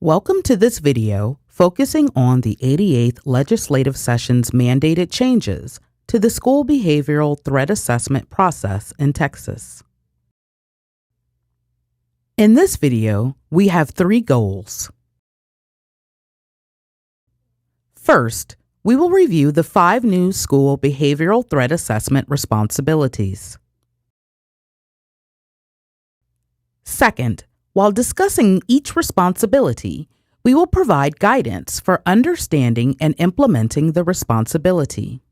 Welcome to this video focusing on the 88th Legislative Session's mandated changes to the school behavioral threat assessment process in Texas. In this video, we have 3 goals. First, we will review the 5 new school behavioral threat assessment responsibilities. Second, while discussing each responsibility, we will provide guidance for understanding and implementing the responsibility.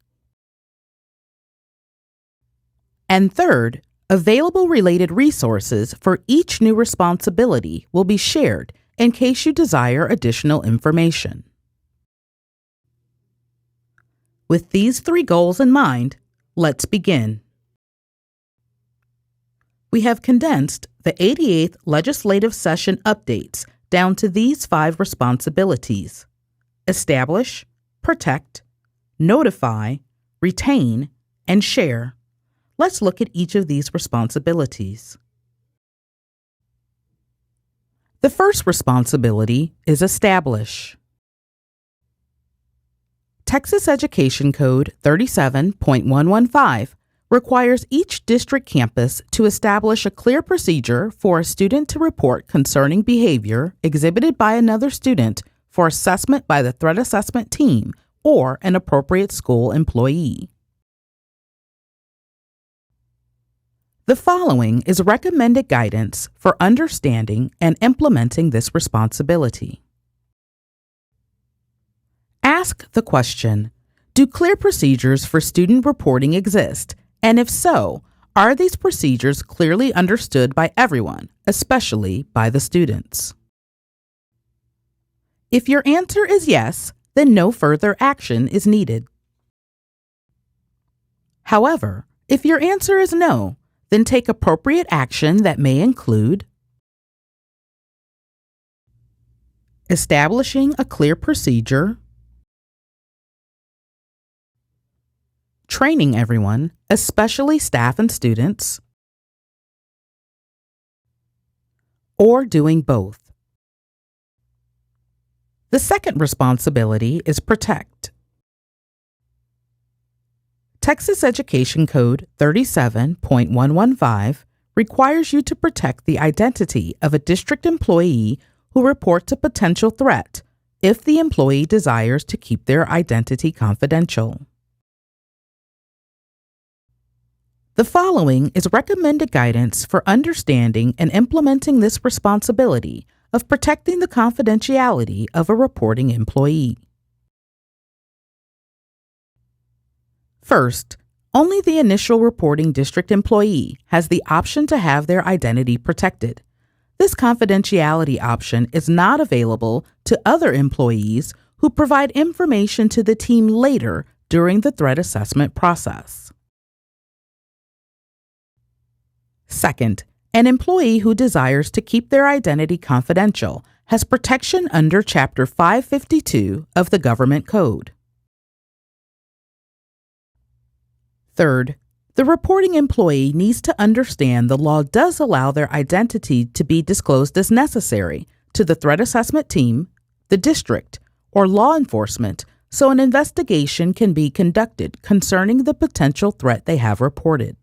And third, available related resources for each new responsibility will be shared in case you desire additional information. With these 3 goals in mind, let's begin. We have condensed the 88th Legislative Session updates down to these 5 responsibilities: establish, protect, notify, retain, and share. Let's look at each of these responsibilities. The first responsibility is establish. Texas Education Code 37.115 requires each district campus to establish a clear procedure for a student to report concerning behavior exhibited by another student for assessment by the threat assessment team or an appropriate school employee. The following is recommended guidance for understanding and implementing this responsibility. Ask the question, do clear procedures for student reporting exist? And if so, are these procedures clearly understood by everyone, especially by the students? If your answer is yes, then no further action is needed. However, if your answer is no, then take appropriate action that may include establishing a clear procedure, training everyone, especially staff and students, or doing both. The second responsibility is protect. Texas Education Code 37.115 requires you to protect the identity of a district employee who reports a potential threat if the employee desires to keep their identity confidential. The following is recommended guidance for understanding and implementing this responsibility of protecting the confidentiality of a reporting employee. First, only the initial reporting district employee has the option to have their identity protected. This confidentiality option is not available to other employees who provide information to the team later during the threat assessment process. Second, an employee who desires to keep their identity confidential has protection under Chapter 552 of the Government Code. Third, the reporting employee needs to understand the law does allow their identity to be disclosed as necessary to the threat assessment team, the district, or law enforcement so an investigation can be conducted concerning the potential threat they have reported.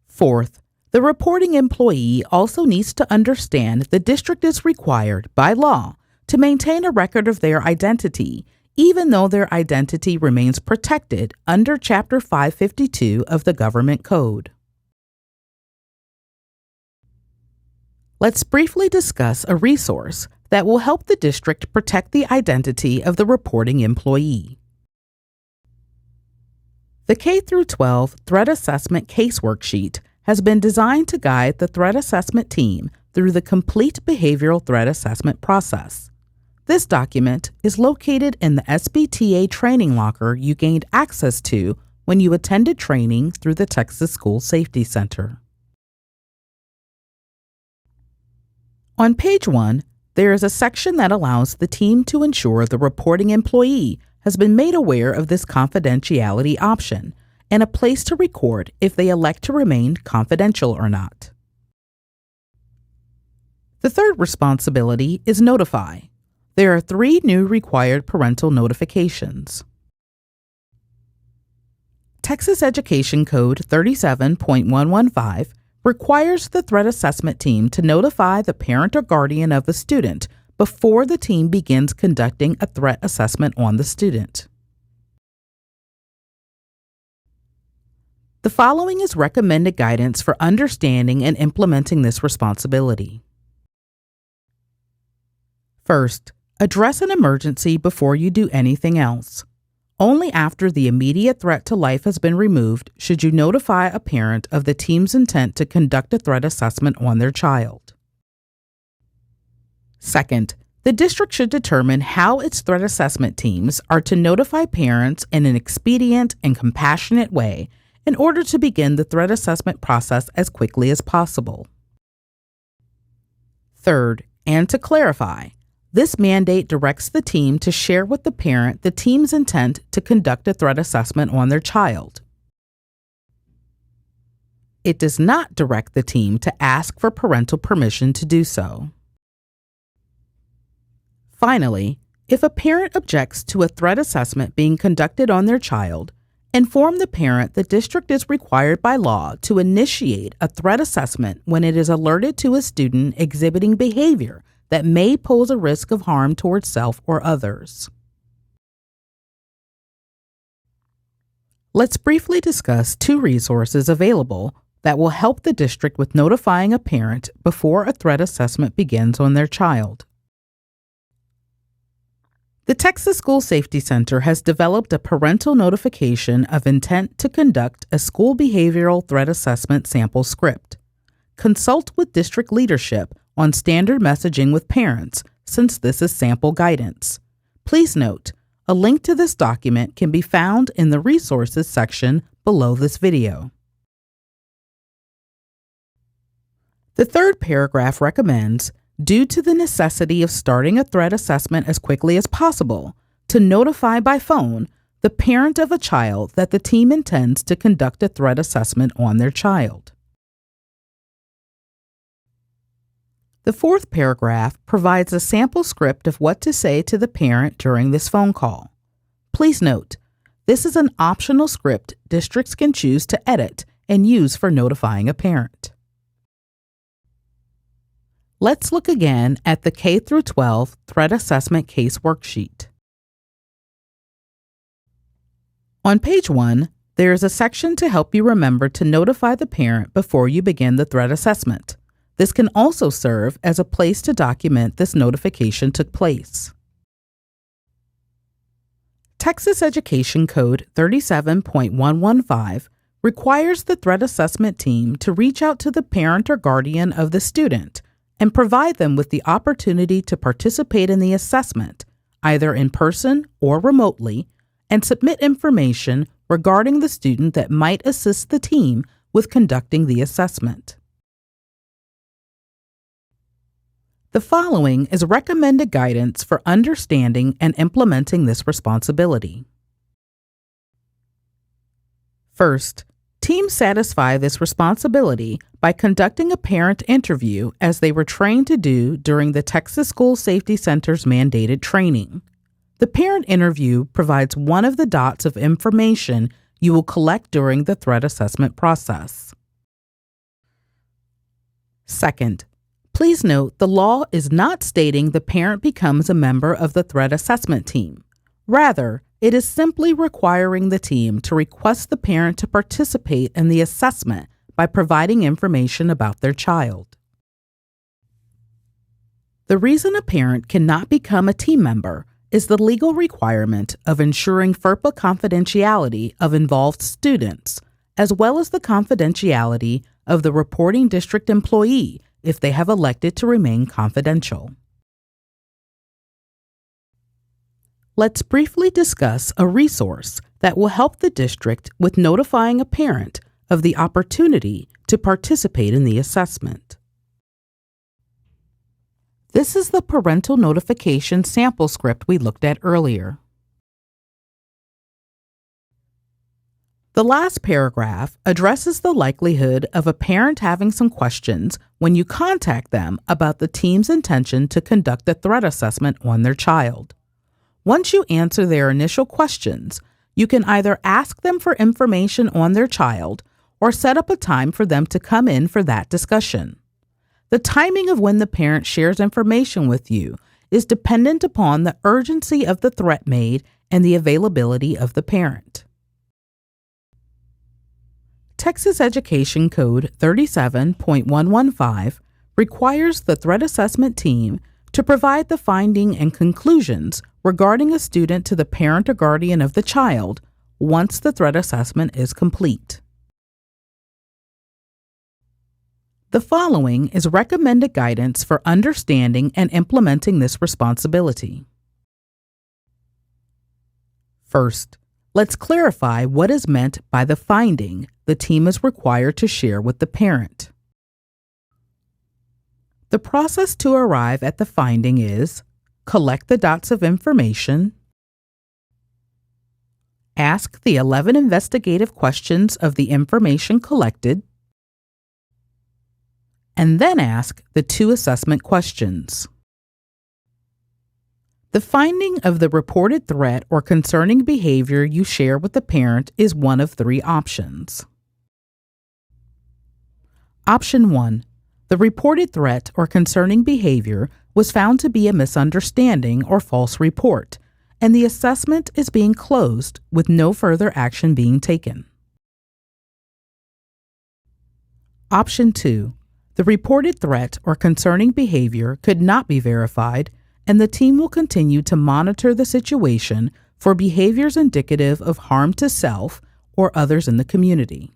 Fourth, the reporting employee also needs to understand the district is required by law to maintain a record of their identity, even though their identity remains protected under Chapter 552 of the Government Code. Let's briefly discuss a resource that will help the district protect the identity of the reporting employee. The K-12 Threat Assessment Case Worksheet has been designed to guide the threat assessment team through the complete behavioral threat assessment process. This document is located in the SBTA training locker you gained access to when you attended training through the Texas School Safety Center. On page 1, there is a section that allows the team to ensure the reporting employee has been made aware of this confidentiality option and a place to record if they elect to remain confidential or not. The third responsibility is notify. There are 3 new required parental notifications. Texas Education Code 37.115 requires the threat assessment team to notify the parent or guardian of the student before the team begins conducting a threat assessment on the student. The following is recommended guidance for understanding and implementing this responsibility. First, address an emergency before you do anything else. Only after the immediate threat to life has been removed should you notify a parent of the team's intent to conduct a threat assessment on their child. Second, the district should determine how its threat assessment teams are to notify parents in an expedient and compassionate way in order to begin the threat assessment process as quickly as possible. Third, and to clarify, this mandate directs the team to share with the parent the team's intent to conduct a threat assessment on their child. It does not direct the team to ask for parental permission to do so. Finally, if a parent objects to a threat assessment being conducted on their child, inform the parent the district is required by law to initiate a threat assessment when it is alerted to a student exhibiting behavior that may pose a risk of harm towards self or others. Let's briefly discuss 2 resources available that will help the district with notifying a parent before a threat assessment begins on their child. The Texas School Safety Center has developed a parental notification of intent to conduct a school behavioral threat assessment sample script. Consult with district leadership on standard messaging with parents, since this is sample guidance. Please note, a link to this document can be found in the resources section below this video. The third paragraph recommends, due to the necessity of starting a threat assessment as quickly as possible, to notify by phone the parent of a child that the team intends to conduct a threat assessment on their child. The fourth paragraph provides a sample script of what to say to the parent during this phone call. Please note, this is an optional script districts can choose to edit and use for notifying a parent. Let's look again at the K-12 Threat Assessment Case Worksheet. On page 1, there is a section to help you remember to notify the parent before you begin the threat assessment. This can also serve as a place to document this notification took place. Texas Education Code 37.115 requires the threat assessment team to reach out to the parent or guardian of the student and provide them with the opportunity to participate in the assessment, either in person or remotely, and submit information regarding the student that might assist the team with conducting the assessment. The following is recommended guidance for understanding and implementing this responsibility. First, teams satisfy this responsibility by conducting a parent interview as they were trained to do during the Texas School Safety Center's mandated training. The parent interview provides one of the dots of information you will collect during the threat assessment process. Second, please note the law is not stating the parent becomes a member of the threat assessment team. Rather, it is simply requiring the team to request the parent to participate in the assessment by providing information about their child. The reason a parent cannot become a team member is the legal requirement of ensuring FERPA confidentiality of involved students, as well as the confidentiality of the reporting district employee if they have elected to remain confidential. Let's briefly discuss a resource that will help the district with notifying a parent of the opportunity to participate in the assessment. This is the parental notification sample script we looked at earlier. The last paragraph addresses the likelihood of a parent having some questions when you contact them about the team's intention to conduct a threat assessment on their child. Once you answer their initial questions, you can either ask them for information on their child or set up a time for them to come in for that discussion. The timing of when the parent shares information with you is dependent upon the urgency of the threat made and the availability of the parent. Texas Education Code 37.115 requires the threat assessment team to provide the finding and conclusions regarding a student to the parent or guardian of the child once the threat assessment is complete. The following is recommended guidance for understanding and implementing this responsibility. First, let's clarify what is meant by the finding the team is required to share with the parent. The process to arrive at the finding is: collect the dots of information, ask the 11 investigative questions of the information collected, and then ask the 2 assessment questions. The finding of the reported threat or concerning behavior you share with the parent is one of 3 options. Option 1. The reported threat or concerning behavior was found to be a misunderstanding or false report, and the assessment is being closed with no further action being taken. Option 2. The reported threat or concerning behavior could not be verified, and the team will continue to monitor the situation for behaviors indicative of harm to self or others in the community.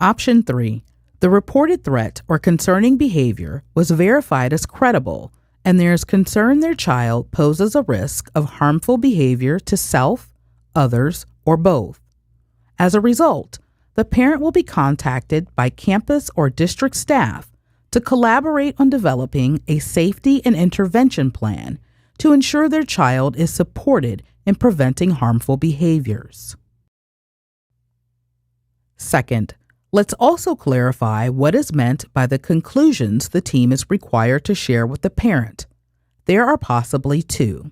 Option 3. The reported threat or concerning behavior was verified as credible, and there is concern their child poses a risk of harmful behavior to self, others, or both. As a result, the parent will be contacted by campus or district staff to collaborate on developing a safety and intervention plan to ensure their child is supported in preventing harmful behaviors. Second, let's also clarify what is meant by the conclusions the team is required to share with the parent. There are possibly 2.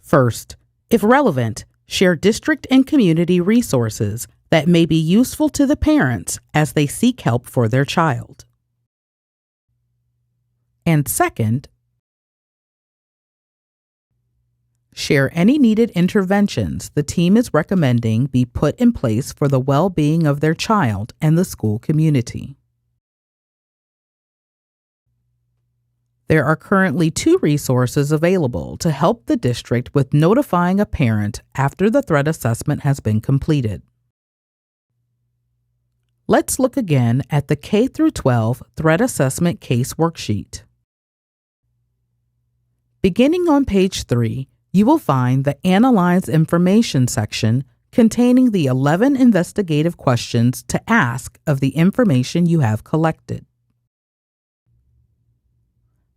First, if relevant, share district and community resources that may be useful to the parents as they seek help for their child. And second, share any needed interventions the team is recommending be put in place for the well-being of their child and the school community. There are currently 2 resources available to help the district with notifying a parent after the threat assessment has been completed. Let's look again at the K-12 Threat Assessment Case Worksheet. Beginning on page 3, you will find the Analyze Information section containing the 11 investigative questions to ask of the information you have collected.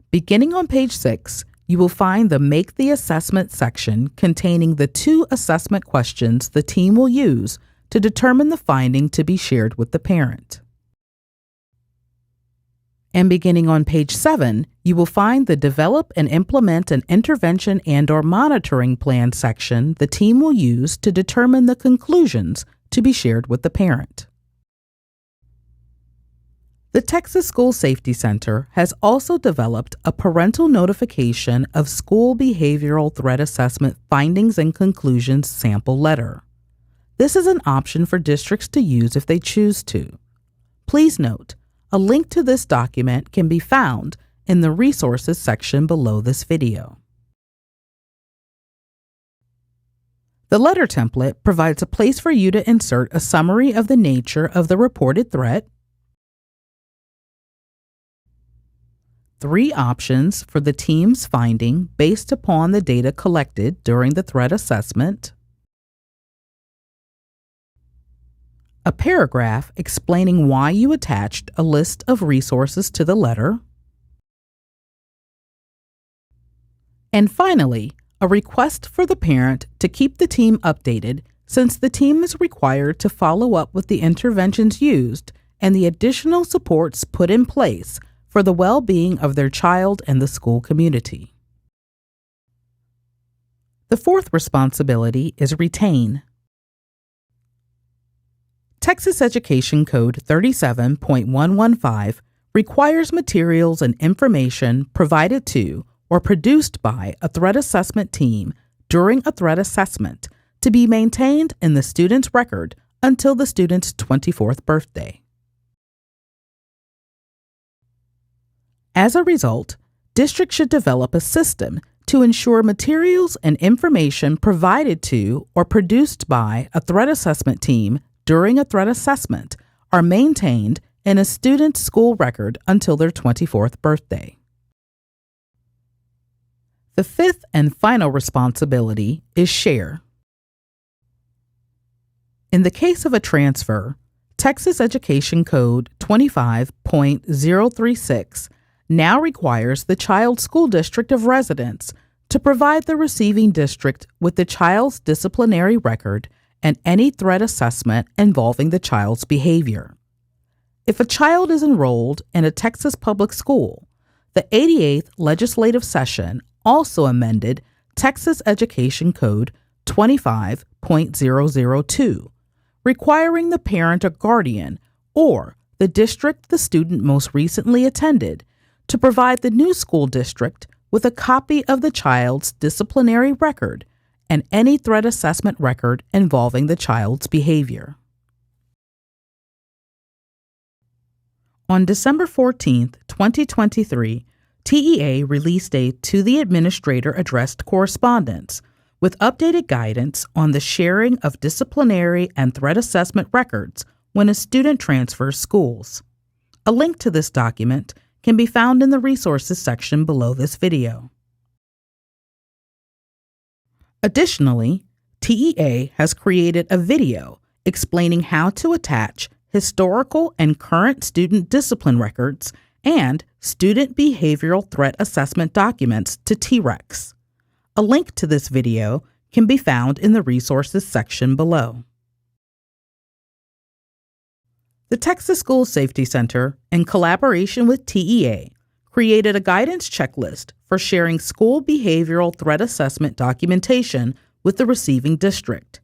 Beginning on page 6, you will find the Make the Assessment section containing the 2 assessment questions the team will use to determine the finding to be shared with the parent. And beginning on page 7, you will find the Develop and Implement an Intervention and/or Monitoring Plan section the team will use to determine the conclusions to be shared with the parent. The Texas School Safety Center has also developed a parental notification of school behavioral threat assessment findings and conclusions sample letter. This is an option for districts to use if they choose to. Please note, a link to this document can be found in the Resources section below this video. The letter template provides a place for you to insert a summary of the nature of the reported threat, 3 options for the team's finding based upon the data collected during the threat assessment, a paragraph explaining why you attached a list of resources to the letter, and finally, a request for the parent to keep the team updated since the team is required to follow up with the interventions used and the additional supports put in place for the well-being of their child and the school community. The fourth responsibility is retain. Texas Education Code 37.115 requires materials and information provided to or produced by a threat assessment team during a threat assessment to be maintained in the student's record until the student's 24th birthday. As a result, districts should develop a system to ensure materials and information provided to or produced by a threat assessment team during a threat assessment are maintained in a student's school record until their 24th birthday. The fifth and final responsibility is share. In the case of a transfer, Texas Education Code 25.036 now requires the child's school district of residence to provide the receiving district with the child's disciplinary record and any threat assessment involving the child's behavior. If a child is enrolled in a Texas public school, the 88th legislative session also amended Texas Education Code 25.002, requiring the parent or guardian or the district the student most recently attended to provide the new school district with a copy of the child's disciplinary record and any threat assessment record involving the child's behavior. On December 14, 2023, TEA released a To the Administrator addressed correspondence with updated guidance on the sharing of disciplinary and threat assessment records when a student transfers schools. A link to this document can be found in the resources section below this video. Additionally, TEA has created a video explaining how to attach historical and current student discipline records and student behavioral threat assessment documents to TREX. A link to this video can be found in the resources section below. The Texas School Safety Center, in collaboration with TEA, created a guidance checklist for sharing school behavioral threat assessment documentation with the receiving district.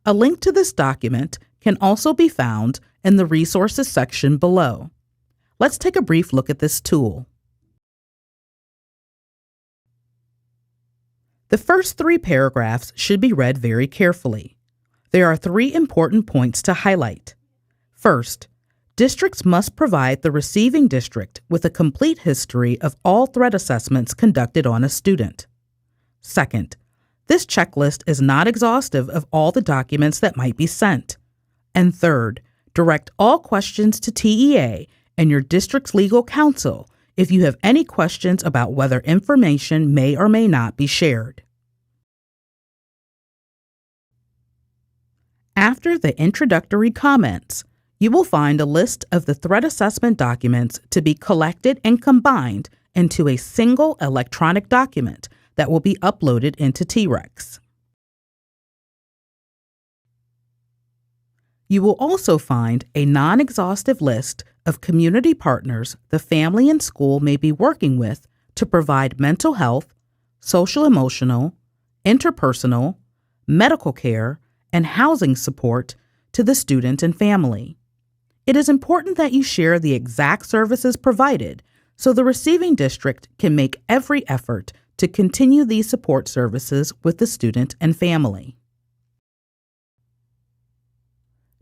A link to this document can also be found in the resources section below. Let's take a brief look at this tool. The first 3 paragraphs should be read very carefully. There are 3 important points to highlight. First, districts must provide the receiving district with a complete history of all threat assessments conducted on a student. Second, this checklist is not exhaustive of all the documents that might be sent. And third, direct all questions to TEA and your district's legal counsel if you have any questions about whether information may or may not be shared. After the introductory comments, you will find a list of the threat assessment documents to be collected and combined into a single electronic document that will be uploaded into TREX. You will also find a non-exhaustive list of community partners the family and school may be working with to provide mental health, social-emotional, interpersonal, medical care, and housing support to the student and family. It is important that you share the exact services provided so the receiving district can make every effort to continue these support services with the student and family.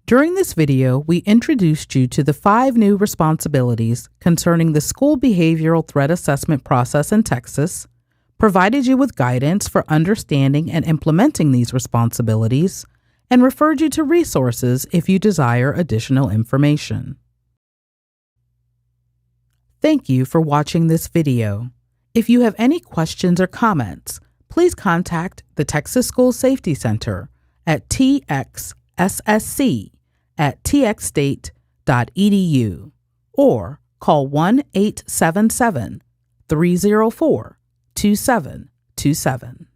During this video, we introduced you to the 5 new responsibilities concerning the school behavioral threat assessment process in Texas, provided you with guidance for understanding and implementing these responsibilities, and referred you to resources if you desire additional information. Thank you for watching this video. If you have any questions or comments, please contact the Texas School Safety Center at txssc@txstate.edu or call 1-877-304-2727.